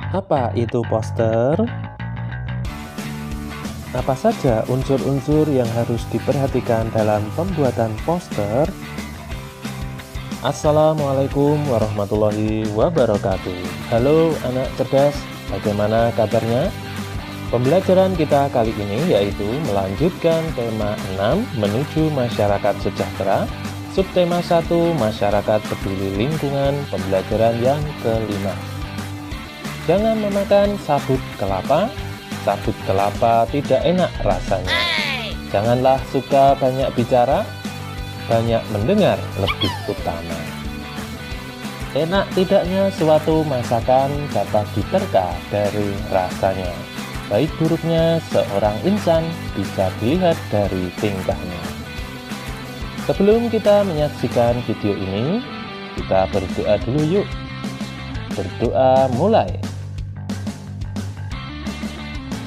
Apa itu poster? Apa saja unsur-unsur yang harus diperhatikan dalam pembuatan poster? Assalamualaikum warahmatullahi wabarakatuh. Halo anak cerdas, bagaimana kabarnya? Pembelajaran kita kali ini yaitu melanjutkan tema 6 menuju masyarakat sejahtera, subtema 1 masyarakat peduli lingkungan, pembelajaran yang kelima. Jangan memakan sabut kelapa tidak enak rasanya. Janganlah suka banyak bicara, banyak mendengar lebih utama. Enak tidaknya suatu masakan dapat diterka dari rasanya. Baik buruknya seorang insan bisa dilihat dari tingkahnya. Sebelum kita menyaksikan video ini, kita berdoa dulu yuk. Berdoa mulai.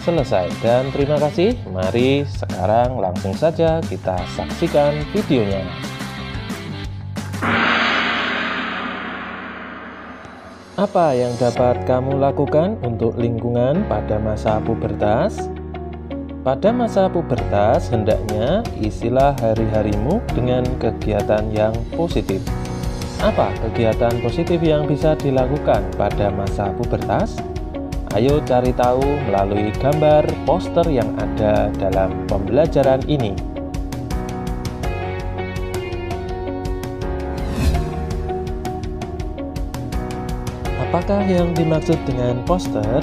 Selesai dan terima kasih. Mari sekarang langsung saja kita saksikan videonya. Apa yang dapat kamu lakukan untuk lingkungan pada masa pubertas? Pada masa pubertas, hendaknya isilah hari-harimu dengan kegiatan yang positif. Apa kegiatan positif yang bisa dilakukan pada masa pubertas? Ayo cari tahu melalui gambar poster yang ada dalam pembelajaran ini. Apakah yang dimaksud dengan poster?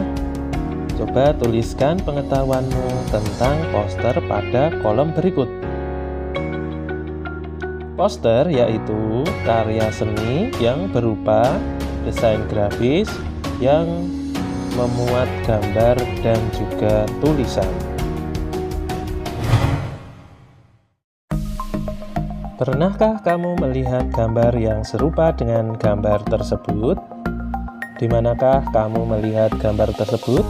Coba tuliskan pengetahuanmu tentang poster pada kolom berikut. Poster yaitu karya seni yang berupa desain grafis yang memuat gambar dan juga tulisan. Pernahkah kamu melihat gambar yang serupa dengan gambar tersebut? Di manakah kamu melihat gambar tersebut?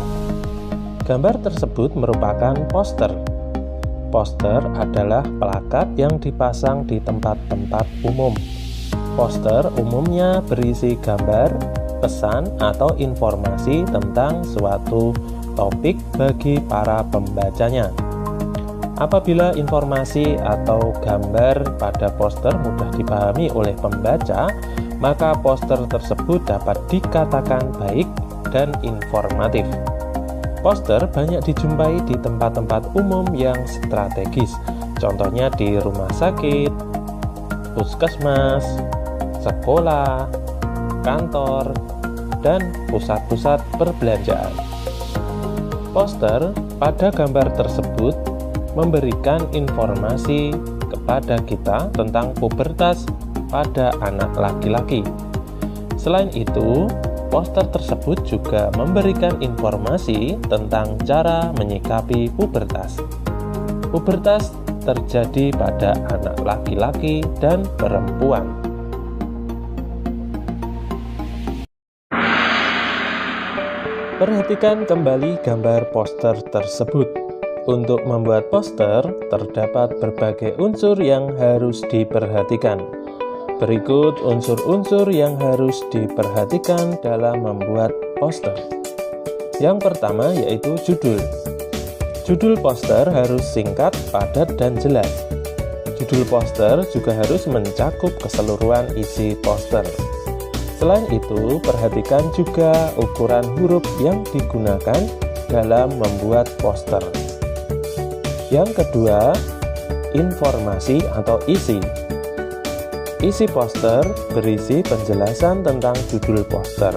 Gambar tersebut merupakan poster. Poster adalah plakat yang dipasang di tempat-tempat umum. Poster umumnya berisi gambar, pesan atau informasi tentang suatu topik bagi para pembacanya. Apabila informasi atau gambar pada poster mudah dipahami oleh pembaca, maka poster tersebut dapat dikatakan baik dan informatif. Poster banyak dijumpai di tempat-tempat umum yang strategis, contohnya di rumah sakit, puskesmas, sekolah, kantor, dan pusat-pusat perbelanjaan. Poster pada gambar tersebut memberikan informasi kepada kita tentang pubertas pada anak laki-laki. Selain itu, poster tersebut juga memberikan informasi tentang cara menyikapi pubertas. Pubertas terjadi pada anak laki-laki dan perempuan. Perhatikan kembali gambar poster tersebut. Untuk membuat poster, terdapat berbagai unsur yang harus diperhatikan. Berikut unsur-unsur yang harus diperhatikan dalam membuat poster. Yang pertama yaitu judul. Judul poster harus singkat, padat, dan jelas. Judul poster juga harus mencakup keseluruhan isi poster. Selain itu, perhatikan juga ukuran huruf yang digunakan dalam membuat poster. Yang kedua, informasi atau isi. Isi poster berisi penjelasan tentang judul poster.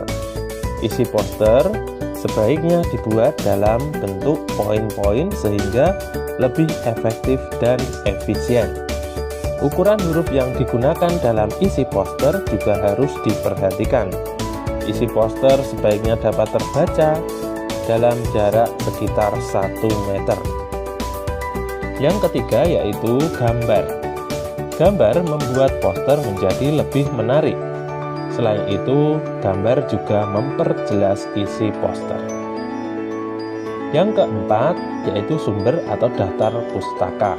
Isi poster sebaiknya dibuat dalam bentuk poin-poin sehingga lebih efektif dan efisien. Ukuran huruf yang digunakan dalam isi poster juga harus diperhatikan. Isi poster sebaiknya dapat terbaca dalam jarak sekitar 1 meter. Yang ketiga yaitu gambar. Gambar membuat poster menjadi lebih menarik. Selain itu, gambar juga memperjelas isi poster. Yang keempat yaitu sumber atau daftar pustaka.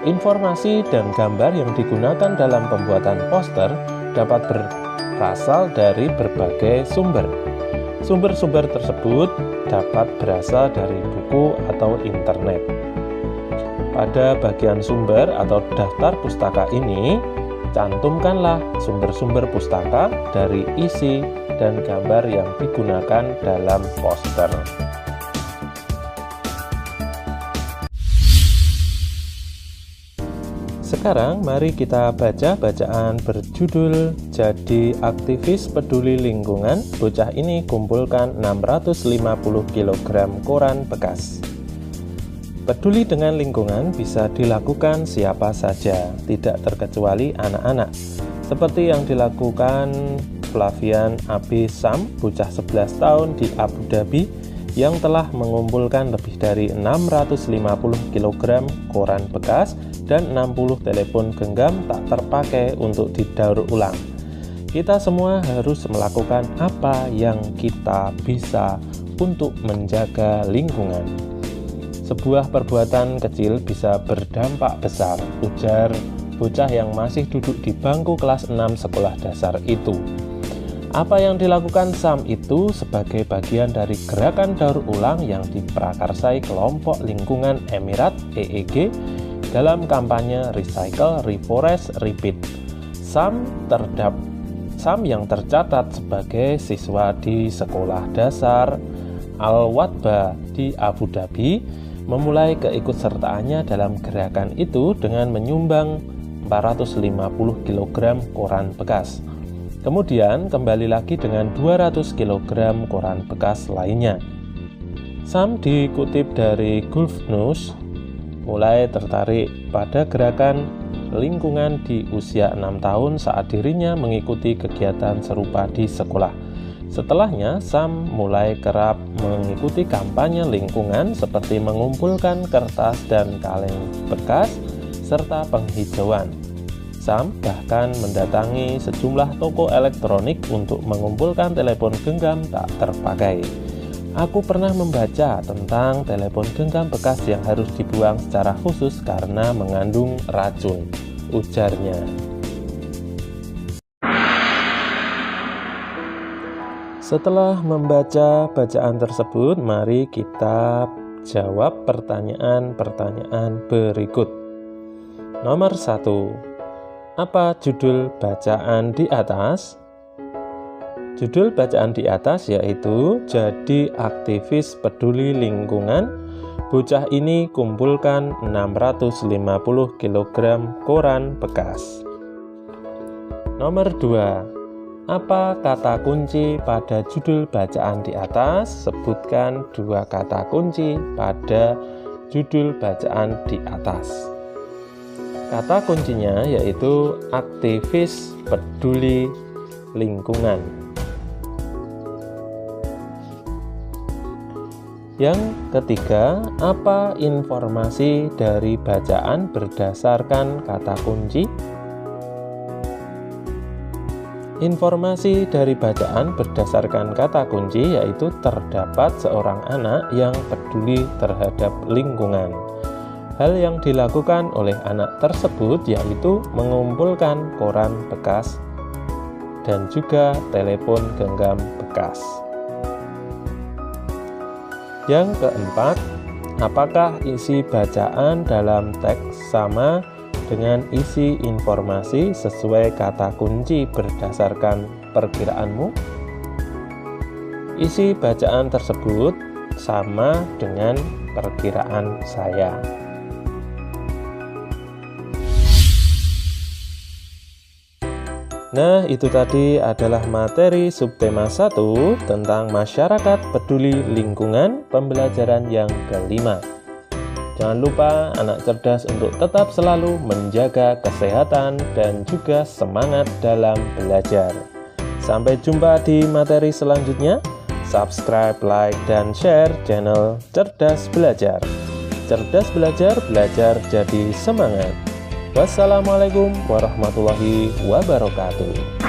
Informasi dan gambar yang digunakan dalam pembuatan poster dapat berasal dari berbagai sumber. Sumber-sumber tersebut dapat berasal dari buku atau internet. Pada bagian sumber atau daftar pustaka ini, cantumkanlah sumber-sumber pustaka dari isi dan gambar yang digunakan dalam poster. Sekarang mari kita baca bacaan berjudul Jadi Aktivis Peduli Lingkungan. Bocah ini kumpulkan 650 kg koran bekas. Peduli dengan lingkungan bisa dilakukan siapa saja, tidak terkecuali anak-anak. Seperti yang dilakukan Flavian Abi Sam, bocah 11 tahun di Abu Dhabi, yang telah mengumpulkan lebih dari 650 kg koran bekas dan 60 telepon genggam tak terpakai untuk didaur ulang. Kita semua harus melakukan apa yang kita bisa untuk menjaga lingkungan. Sebuah perbuatan kecil bisa berdampak besar, ujar bocah yang masih duduk di bangku kelas 6 sekolah dasar itu. Apa yang dilakukan Sam itu sebagai bagian dari gerakan daur ulang yang diprakarsai kelompok lingkungan Emirat (EEG) dalam kampanye Recycle, Reforest, Repeat. Sam yang tercatat sebagai siswa di sekolah dasar Al-Wadba di Abu Dhabi memulai keikutsertaannya dalam gerakan itu dengan menyumbang 450 kg koran bekas. Kemudian kembali lagi dengan 200 kg koran bekas lainnya. Sam dikutip dari Gulf News mulai tertarik pada gerakan lingkungan di usia 6 tahun saat dirinya mengikuti kegiatan serupa di sekolah. Setelahnya, Sam mulai kerap mengikuti kampanye lingkungan seperti mengumpulkan kertas dan kaleng bekas serta penghijauan. Sam bahkan mendatangi sejumlah toko elektronik untuk mengumpulkan telepon genggam tak terpakai. Aku pernah membaca tentang telepon genggam bekas yang harus dibuang secara khusus karena mengandung racun, ujarnya. Setelah membaca bacaan tersebut, mari kita jawab pertanyaan-pertanyaan berikut. Nomor 1. Apa judul bacaan di atas? Judul bacaan di atas yaitu Jadi Aktivis Peduli Lingkungan. Bocah ini kumpulkan 650 kg koran bekas. Nomor 2. Apa kata kunci pada judul bacaan di atas? Sebutkan 2 kata kunci pada judul bacaan di atas. Kata kuncinya yaitu aktivis peduli lingkungan. Yang ketiga, apa informasi dari bacaan berdasarkan kata kunci? Informasi dari bacaan berdasarkan kata kunci yaitu terdapat seorang anak yang peduli terhadap lingkungan. Hal yang dilakukan oleh anak tersebut yaitu mengumpulkan koran bekas dan juga telepon genggam bekas. Yang keempat, apakah isi bacaan dalam teks sama dengan isi informasi sesuai kata kunci berdasarkan perkiraanmu? Isi bacaan tersebut sama dengan perkiraan saya. Nah, itu tadi adalah materi subtema 1 tentang masyarakat peduli lingkungan, pembelajaran yang kelima. Jangan lupa anak cerdas untuk tetap selalu menjaga kesehatan dan juga semangat dalam belajar. Sampai jumpa di materi selanjutnya. Subscribe, like, dan share channel Cerdas Belajar. Cerdas Belajar, belajar jadi semangat. Wassalamualaikum warahmatullahi wabarakatuh.